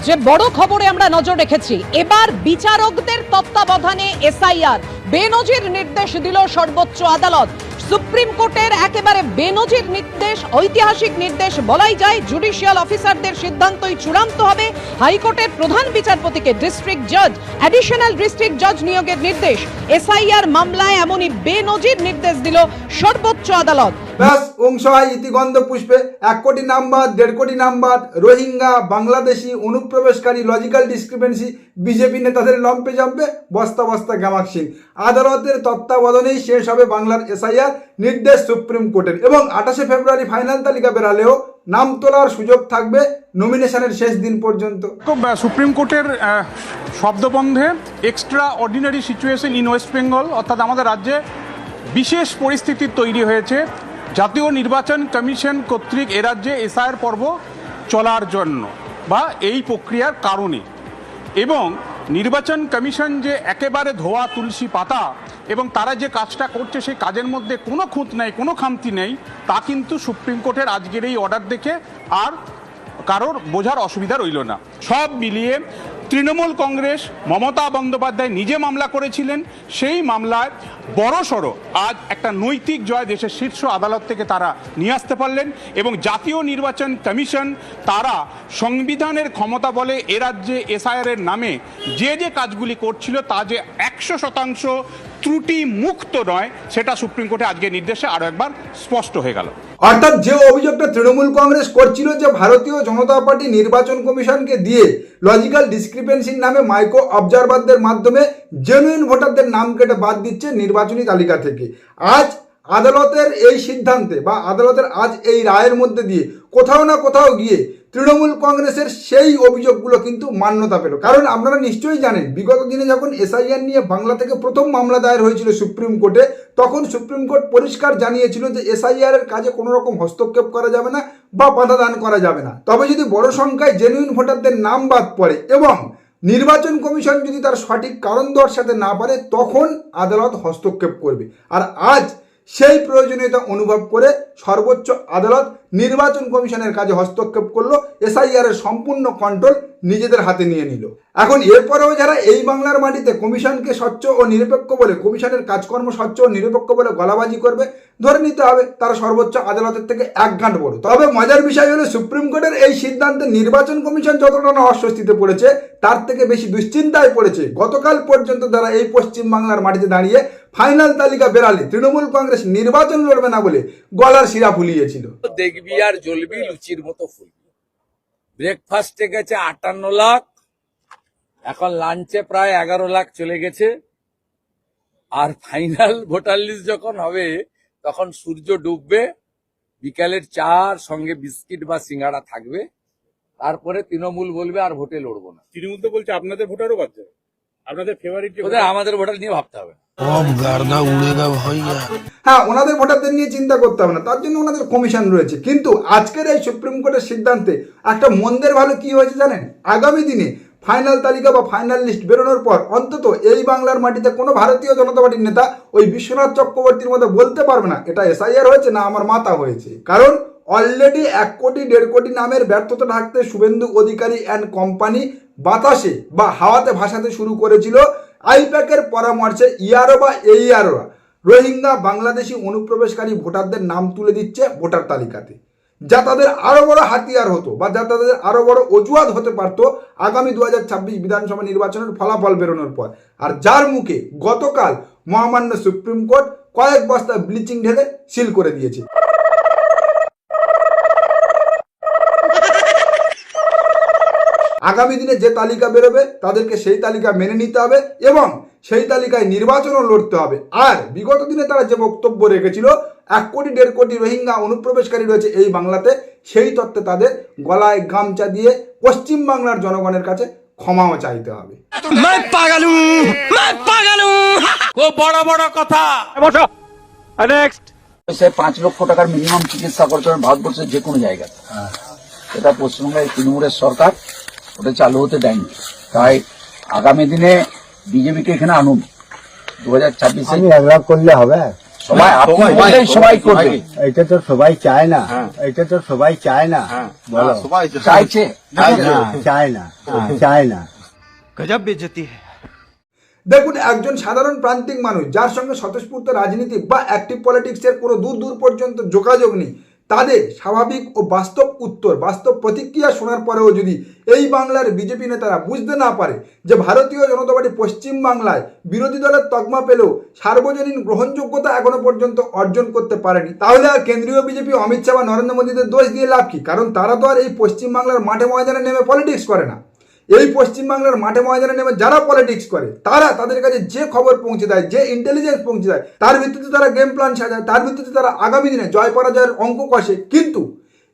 যে বড় খবরে আমরা নজর রেখেছি, এবার বিচারকদের তত্ত্বাবধানে এসআইআর বেনজির নির্দেশ দিল সর্বোচ্চ আদালত। সুপ্রিম কোর্টের একেবারে বেনজির নির্দেশ, ঐতিহাসিক নির্দেশ বলাই যায়। জুডিশিয়াল অফিসারদের সিদ্ধান্তই চূড়ান্ত হবে। হাইকোর্টের প্রধান বিচারপতিকে ডিস্ট্রিক্ট জাজ, অ্যাডিশনাল ডিস্ট্রিক্ট জাজ নিয়োগের নির্দেশ। এসআইআর মামলায় এমনই বেনজির নির্দেশ দিল সর্বোচ্চ আদালত। ব্যাস অংশহায় ইতিগন্ধ পুষ্পে 1 কোটি নাম্বার 1.5 কোটি নাম্বার, রোহিঙ্গা, বাংলাদেশি, অনুপ্রবেশকারী, লজিক্যাল ডিসক্রিপেন্সি, বিজেপি নেতাদের লম্পে জম্পে বস্তা বস্তা গ্যামাক্সিন। আদালতের তত্ত্বাবধানেই শেষ হবে বাংলার এসআইআর, নির্দেশ সুপ্রিম কোর্টের। এবং 28শে ফেব্রুয়ারি ফাইনাল তালিকা বেরালেও নাম তোলার সুযোগ থাকবে নমিনেশনের শেষ দিন পর্যন্ত। সুপ্রিম কোর্টের শব্দবন্ধে extraordinary situation in West Bengal, অর্থাৎ আমাদের রাজ্যে বিশেষ পরিস্থিতি তৈরি হয়েছে জাতীয় নির্বাচন কমিশন কর্তৃক এ রাজ্যে এসআইআর পর্ব চলার জন্য বা এই প্রক্রিয়ার কারণে। এবং নির্বাচন কমিশন যে একেবারে ধোয়া তুলসী পাতা এবং তারা যে কাজটা করছে সেই কাজের মধ্যে কোনো খুঁত নেই, কোনো খামতি নেই, তা কিন্তু সুপ্রিম কোর্টের আজকের এই অর্ডার দেখে আর কারোর বোঝার অসুবিধা রইল না। সব মিলিয়ে তৃণমূল কংগ্রেস, মমতা বন্দ্যোপাধ্যায় নিজে মামলা করেছিলেন, সেই মামলায় বড়সড় আজ একটা নৈতিক জয় দেশের শীর্ষ আদালত থেকে তারা নিয়ে আসতে পারলেন। এবং জাতীয় নির্বাচন কমিশন তারা সংবিধানের ক্ষমতা বলে এ রাজ্যে এসআইআরের নামে যে যে কাজগুলি করছিল তা যে 100% ত্রুটি মুক্ত নয়, সেটা সুপ্রিম কোর্টে আজকে নির্দেশে আরো একবার স্পষ্ট হয়ে গেল। অর্থাৎ যে অভিযোগটা তৃণমূল কংগ্রেস করছিল যে ভারতীয় জনতা পার্টি নির্বাচন কমিশনকে দিয়ে লজিক্যাল ডিসক্রিপেন্সির নামে মাইক্রো অবজারভারদের মাধ্যমে জেনুইন ভোটারদের নাম কেটে বাদ দিচ্ছে নির্বাচনী তালিকা থেকে, আজ আদালতের এই সিদ্ধান্তে বা আদালতের আজ এই রায়ের মধ্যে দিয়ে কোথাও না কোথাও গিয়ে তৃণমূল কংগ্রেসের সেই অভিযোগগুলো কিন্তু মান্যতা পেল। কারণ আপনারা নিশ্চয়ই জানেন, বিগত দিনে যখন এসআইআর নিয়ে বাংলা থেকে প্রথম মামলা দায়ের হয়েছিল সুপ্রিম কোর্টে, তখন সুপ্রিম কোর্ট পরিষ্কার জানিয়েছিল যে এসআইআর এর কাজে কোনো রকম হস্তক্ষেপ করা যাবে না বা বাধা দান করা যাবে না। তবে যদি বড় সংখ্যায় জেনুইন ভোটারদের নাম বাদ পড়ে এবং নির্বাচন কমিশন যদি তার সঠিক কারণ দর্শাতে না পারে, তখন আদালত হস্তক্ষেপ করবে। আর আজ সেই প্রয়োজনীয়তা অনুভব করে সর্বোচ্চ আদালত নির্বাচন কমিশনের কাজে হস্তক্ষেপ করলো, এসআইআর এর সম্পূর্ণ কন্ট্রোল নিজেদের হাতে নিয়ে নিল। এখন এরপরেও যারা এই বাংলার মাটিতে কমিশনকে স্বচ্ছ ও নিরপেক্ষ বলে, কমিশনের কাজকর্ম স্বচ্ছ ও নিরপেক্ষ বলে গলাবাজি করবে, ধরে নিতে হবে তারা সর্বোচ্চ আদালতের থেকে এক গাঁট বড়। তবে মজার বিষয় হলো, সুপ্রিম কোর্টের এই সিদ্ধান্তে নির্বাচন কমিশন যতটা না অস্বস্তিতে পড়েছে, তার থেকে বেশি দুশ্চিন্তায় পড়েছে গতকাল পর্যন্ত যারা এই পশ্চিম বাংলার মাটিতে দাঁড়িয়ে ফাইনাল তালিকা বেরালে তৃণমূল কংগ্রেস নির্বাচন লড়বে না বলে গলার শিরা ফুলিয়েছিল। দেখবি আর জ্বলবি লুচির মতো ফুলবি। ব্রেকফাস্টে গেছে 58 লাখ, এখন লাঞ্চে প্রায় 11 লাখ চলে গেছে। আর ফাইনাল ভোটার লিস্ট যখন হবে তখন সূর্য ডুববে, বিকালের চার সঙ্গে বিস্কিট বা সিঙ্গাড়া থাকবে, তারপরে তৃণমূল বলবে আর ভোটে লড়বো না। তৃণমূল তো বলছে আপনাদের ভোটারও বাদ যাবে, আপনাদের ফেভারিট আমাদের ভোটার নিয়ে ভাবতে হবে। হ্যাঁ, ওনাদের ভোটারদের নিয়ে চিন্তা করতে হবে না, তার জন্য ওনাদের কমিশন রয়েছে। কিন্তু আজকের এই সুপ্রিম কোর্টের সিদ্ধান্তে একটা মন্দের ভালো কি হয়েছে জানেন? আগামী দিনে ফাইনাল তালিকা বা ফাইনাল লিস্ট বেরোনোর পর অন্তত এই বাংলার মাটিতে কোনো ভারতীয় জনতা পার্টির নেতা ওই বিশ্বনাথ চক্রবর্তীর মধ্যে বলতে পারবে না এটা এসআইআর হয়েছে না আমার মাথা হয়েছে। কারণ অলরেডি 1 কোটি 1.5 কোটি নামের ব্যর্থতা ঢাকতে শুভেন্দু অধিকারী অ্যান্ড কোম্পানি বাতাসে বা হাওয়াতে ভাসাতে শুরু করেছিল আইপ্যাকের পরামর্শে ইয়ারো বা এইয়ারোরা রোহিঙ্গা, বাংলাদেশি, অনুপ্রবেশকারী ভোটারদের নাম তুলে দিচ্ছে ভোটার তালিকাতে, যা তাদের আরো বড় হাতিয়ার হতো বা যা তাদের আরো বড় অজুহাত হতে পারত আগামী 2026 বিধানসভা নির্বাচনের ফলাফল বেরোনোর পর। আর যার মুখে গতকাল মহামান্য সুপ্রিম কোর্ট কয়েক বস্তা ব্লিচিং ঢেলে সিল করে দিয়েছে। আগামী দিনে যে তালিকা বেরোবে তাদেরকে সেই তালিকা মেনে নিতে হবে এবং সেই তালিকায় নির্বাচনও লড়তে হবে। আর বিগত দিনে তারা যে বক্তব্য রেখেছিল 1 কোটি 1.5 কোটি রোহিঙ্গা অনুপ্রবেশকারী রয়েছে এই বাংলাতে, সেই তত্ত্বে তাদের গলায় গামছা দিয়ে পশ্চিম বাংলার জনগণের কাছে ক্ষমাও চাইতে হবে। খুব বড় বড় কথা। 5 লক্ষ টাকার মিনিমাম চিকিৎসা করতে হবে ভারতবর্ষের যে কোনো জায়গায়। এটা পশ্চিমবঙ্গের তৃণমূলের সরকার ওটা চালু হতে দেয়নি, তাই আগামী দিনে বিজেপিকে এখানে আনুন। 2026 করলে হবে সবাই আপনি বললেই সবাই করবে। এটা তো সবাই চায় না, এটা তো সবাই চায় না, বলো চাইছে না, চায় না, চায় না। गजब बेइज्जती है। দেখুন, একজন সাধারণ প্রান্তিক মানুষ যার সঙ্গে স্বতঃস্ফূর্ত রাজনীতি বা অ্যাক্টিভ পলিটিক্সের কোনো দূর দূর পর্যন্ত যোগাযোগ নেই, তাদের স্বাভাবিক ও বাস্তব উত্তর, বাস্তব প্রতিক্রিয়া শোনার পরেও যদি এই বাংলার বিজেপি নেতারা বুঝতে না পারে যে ভারতীয় জনতা পার্টি পশ্চিম বাংলায় বিরোধী দলের তকমা পেলেও সার্বজনীন গ্রহণযোগ্যতা এখনো পর্যন্ত অর্জন করতে পারেনি, তাহলে আর কেন্দ্রীয় বিজেপি অমিত শাহ বা নরেন্দ্র মোদীদের দোষ দিয়ে লাভ কি? কারণ তারা তো আর এই পশ্চিম বাংলার মাঠে ময়দানে নেমে পলিটিক্স করে না। এই পশ্চিমবাংলার মাঠে ময়দানে নেমে যারা পলিটিক্স করে তারা তাদের কাছে যে খবর পৌঁছে দেয়, যে ইন্টেলিজেন্স পৌঁছে দেয়, তার ভিত্তিতে তারা গেম প্ল্যান সাজায়, তার ভিত্তিতে তারা আগামী দিনে জয় পরাজয়ের অঙ্ক কষে। কিন্তু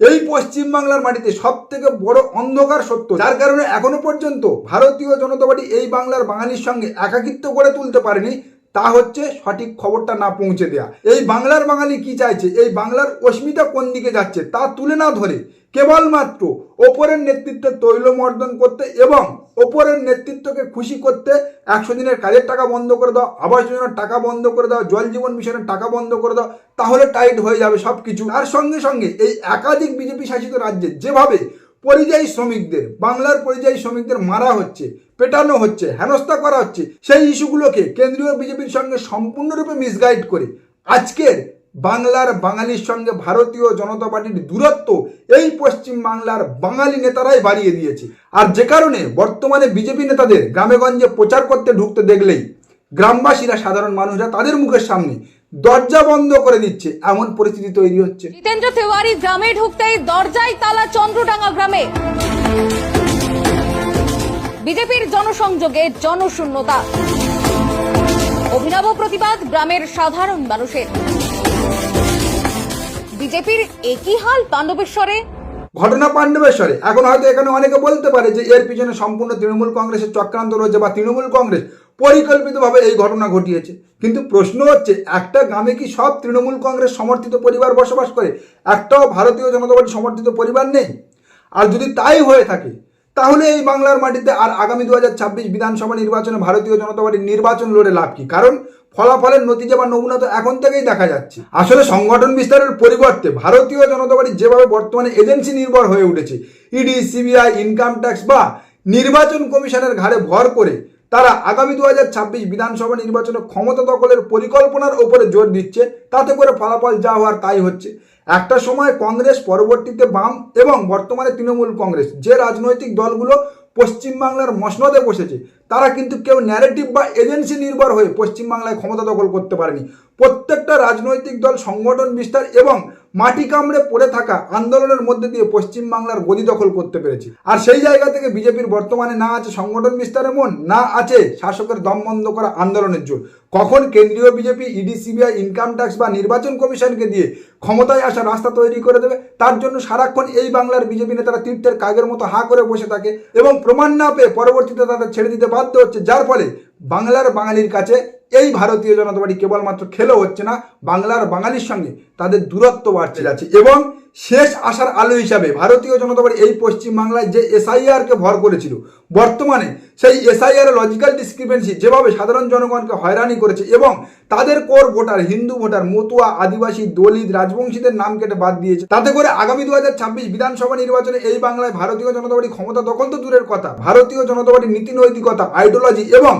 এই পশ্চিমবাংলার মাটিতে সব থেকে বড় অন্ধকার সত্য, যার কারণে এখনো পর্যন্ত ভারতীয় জনতা পার্টি এই বাংলার বাঙালির সঙ্গে একাকিত্ব গড়ে তুলতে পারেনি, তা হচ্ছে সঠিক খবরটা না পৌঁছে দেয়া। এই বাংলার বাঙালি কি চাইছে, এই বাংলার অস্মিতা কোন দিকে যাচ্ছে তা তুলে না ধরে কেবলমাত্র ওপরের নেতৃত্বের তৈলমর্দন করতে এবং ওপরের নেতৃত্বকে খুশি করতে 100 দিনের কাজের টাকা বন্ধ করে দাও, আবাস যোজনার টাকা বন্ধ করে দাও, জল জীবন মিশনের টাকা বন্ধ করে দাও, তাহলে টাইট হয়ে যাবে সব কিছু। আর সঙ্গে সঙ্গে এই একাধিক বিজেপি শাসিত রাজ্যে যেভাবে পরিযায়ী শ্রমিকদের, বাংলার পরিযায়ী শ্রমিকদের মারা হচ্ছে, পেটানো হচ্ছে, হেনস্থা করা হচ্ছে, সেই ইস্যুগুলোকে কেন্দ্রীয় বিজেপির সঙ্গে সম্পূর্ণরূপে মিসগাইড করে আজকের বাংলার বাঙালির সঙ্গে ভারতীয় জনতা পার্টির দূরত্ব এই পশ্চিম বাংলার বাঙালি নেতারাই বাড়িয়ে দিয়েছে। আর যে কারণে বর্তমানে বিজেপি নেতাদের গ্রামেগঞ্জে প্রচার করতে ঢুকতে দেখলেই গ্রামবাসীরা, সাধারণ মানুষরা তাদের মুখের সামনে দরজা বন্ধ করে দিচ্ছে, এমন পরিস্থিতি তৈরি হচ্ছে। জিতেন্দ্র তিওয়ারি গ্রামে ঢুকতেই দরজায় তালা চন্দ্রডাঙ্গা গ্রামে। বিজেপির জনসংযোগে জনশূন্যতা, অভিনব প্রতিবাদ গ্রামের সাধারণ মানুষের। বিজেপির একই হাল পাণ্ডবেশ্বরে। ঘটনা পাণ্ডবেশ্বরে। এখন হয়তো এখানে অনেকে বলতে পারে যে এর পিছনে সম্পূর্ণ তৃণমূল কংগ্রেসের চক্রান্ত রয়েছে বা তৃণমূল কংগ্রেস পরিকল্পিতভাবে এই ঘটনা ঘটিয়েছে। কিন্তু প্রশ্ন হচ্ছে, একটা গ্রামে কি সব তৃণমূল কংগ্রেস সমর্থিত পরিবার বসবাস করে? একটাও ভারতীয় জনতা পার্টি সমর্থিত পরিবার নেই? আর যদি তাই হয়ে থাকে তাহলে এই বাংলার মাটিতে আর আগামী 2026 বিধানসভা নির্বাচনে ভারতীয় জনতা পার্টির নির্বাচন লড়ে লাভ কি? কারণ ফলাফলের নতিজা বা নমুনা তো এখন থেকেই দেখা যাচ্ছে। আসলে সংগঠন বিস্তারের পরিবর্তে ভারতীয় জনতা পার্টি যেভাবে বর্তমানে এজেন্সি নির্ভর হয়ে উঠেছে, ইডি, সিবিআই, ইনকাম ট্যাক্স বা নির্বাচন কমিশনের ঘাড়ে ভর করে তারা আগামী 2026 বিধানসভা নির্বাচনে ক্ষমতা দখলের পরিকল্পনার ওপরে জোর দিচ্ছে, তাতে করে ফলাফল যা হওয়ার তাই হচ্ছে। একটা সময় কংগ্রেস, পরবর্তীতে বাম এবং বর্তমানে তৃণমূল কংগ্রেস, যে রাজনৈতিক দলগুলো পশ্চিমবাংলার মসনদে বসেছে, তারা কিন্তু কেউ ন্যারেটিভ বা এজেন্সি নির্ভর হয়ে পশ্চিমবাংলায় ক্ষমতা দখল করতে পারেনি। প্রত্যেকটা রাজনৈতিক দল সংগঠন বিস্তার এবং মাটি কামড়ে পড়ে থাকা আন্দোলনের মধ্যে দিয়ে পশ্চিমবাংলার গদি দখল করতে পেরেছে। আর সেই জায়গা থেকে বিজেপির বর্তমানে না আছে সংগঠন বিস্তারের মন, না আছে শাসকের দম বন্ধ করা আন্দোলনের জোর। কখন কেন্দ্রীয় BJP ED, CBI, income tax বা নির্বাচন কমিশনকে দিয়ে ক্ষমতায় আসার রাস্তা তৈরি করে দেবে, তার জন্য সারাক্ষণ এই বাংলার বিজেপি নেতারা তীর্থের কাগের মতো হাঁ করে বসে থাকে এবং প্রমাণ না পেয়ে পরবর্তীতে তাদের ছেড়ে দিতে বাধ্য হচ্ছে, যার ফলে বাংলার বাঙালির কাছে এই ভারতীয় জনতা পার্টি কেবলমাত্র খেলেও হচ্ছে না, বাংলার বাঙালির সঙ্গে তাদের দূরত্ব বাড়তে যাচ্ছে। এবং শেষ আশার আলো হিসাবে ভারতীয় জনতা পার্টি এই পশ্চিমবাংলায় যে এসআইআরকে ভর করেছিল, বর্তমানে সেই এসআইআর লজিক্যাল ডিসক্রিপেন্সি যেভাবে সাধারণ জনগণকে হয়রানি করেছে এবং তাদের core voter, Hindu voter, Matua, Adivasi, Dalit, রাজবংশীদের নাম কেটে বাদ দিয়েছে, তাতে করে আগামী 2026 বিধানসভা নির্বাচনে এই বাংলায় ভারতীয় জনতা পার্টি ক্ষমতা দখল তো দূরের কথা, ভারতীয় জনতা পার্টির নীতি নৈতিকতা, আইডিওলজি এবং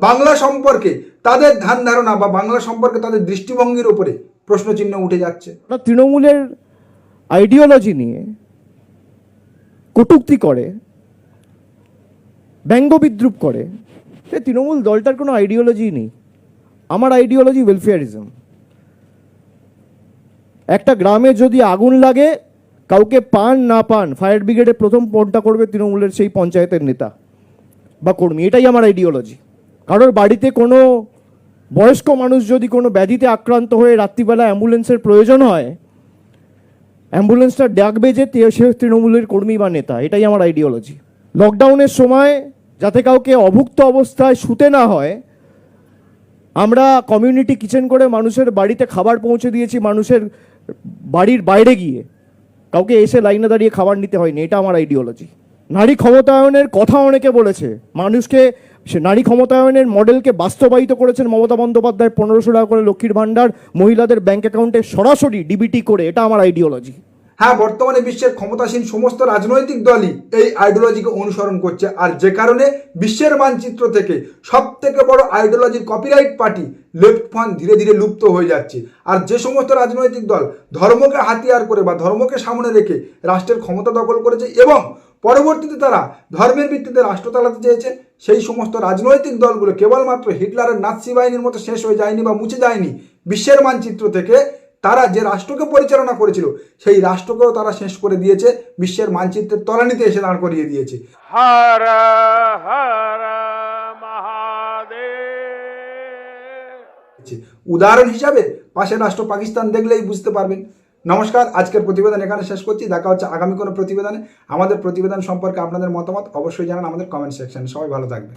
বাংলা সম্পর্কে তাদের ধ্যান ধারণা বা বাংলা সম্পর্কে তাদের দৃষ্টিভঙ্গির উপরে প্রশ্নচিহ্ন উঠে যাচ্ছে। তৃণমূলের আইডিওলজি নিয়ে কটূক্তি করে, ব্যঙ্গ বিদ্রুপ করে। সে তৃণমূল দলটার কোনো আইডিওলজি নেই। আমার আইডিওলজি ওয়েলফেয়ারিজম। একটা গ্রামে যদি আগুন লাগে, কাউকে পান না পান, ফায়ার ব্রিগেডে প্রথম ফোনটা করবে তৃণমূলের সেই পঞ্চায়েতের নেতা বা কর্মী। এটাই আমার আইডিওলজি। কারোর বাড়িতে কোনো বয়স্ক মানুষ যদি কোনো ব্যাধিতে আক্রান্ত হয়ে রাত্রিবেলা অ্যাম্বুলেন্সের প্রয়োজন হয়, অ্যাম্বুলেন্সটা ডাকবে যে সে তৃণমূলের কর্মী বা নেতা। এটাই আমার আইডিওলজি। লকডাউনের সময় যাতে কাউকে অভুক্ত অবস্থায় শুতে না হয়, আমরা কমিউনিটি কিচেন করে মানুষের বাড়িতে খাবার পৌঁছে দিয়েছি, মানুষের বাড়ির বাইরে গিয়ে কাউকে এসে লাইনে দাঁড়িয়ে খাবার নিতে হয়নি। এটা আমার আইডিওলজি। নারী ক্ষমতায়নের কথা অনেকে বলেছে, মানুষকে সে নারী ক্ষমতায়নের মডেলকে বাস্তবায়িত করেছেন মমতা বন্দ্যোপাধ্যায়, 1500 টাকা করে লক্ষ্মীর ভাণ্ডার মহিলাদের ব্যাংক অ্যাকাউন্টে সরাসরি ডিবিটি করে। এটা আমার আইডিওলজি। হ্যাঁ, বর্তমানে বিশ্বের ক্ষমতাসীন সমস্ত রাজনৈতিক দলই এই আইডিওলজিকে অনুসরণ করছে, আর যে কারণে বিশ্বের মানচিত্র থেকে সব থেকে বড় আইডিওলজির কপিরাইট পার্টি লেফট ফ্রন্ট ধীরে ধীরে লুপ্ত হয়ে যাচ্ছে। আর যে সমস্ত রাজনৈতিক দল ধর্মকে হাতিয়ার করে বা ধর্মকে সামনে রেখে রাষ্ট্রের ক্ষমতা দখল করেছে এবং পরবর্তীতে তারা ধর্মের ভিত্তিতে রাষ্ট্র চালাতে চেয়েছে, সেই সমস্ত রাজনৈতিক দলগুলো কেবলমাত্র হিটলারের নাৎসি বাহিনীর মতো শেষ হয়ে যায়নি বা মুছে যায়নি, বিশ্বের মানচিত্র থেকে তারা যে রাষ্ট্রকে পরিচালনা করেছিল সেই রাষ্ট্রকেও তারা শেষ করে দিয়েছে, বিশ্বের মানচিত্রের তলানিতে এসে দাঁড় করিয়ে দিয়েছে। হর হর মহাদেব। উদাহরণ হিসাবে পাশের রাষ্ট্র পাকিস্তান দেখলেই বুঝতে পারবেন। নমস্কার, আজকের প্রতিবেদন এখানে শেষ করছি। দেখা হচ্ছে আগামী কোনো প্রতিবেদনে। আমাদের প্রতিবেদন সম্পর্কে আপনাদের মতামত অবশ্যই জানান আমাদের কমেন্ট সেকশনে। সবাই ভালো থাকবেন।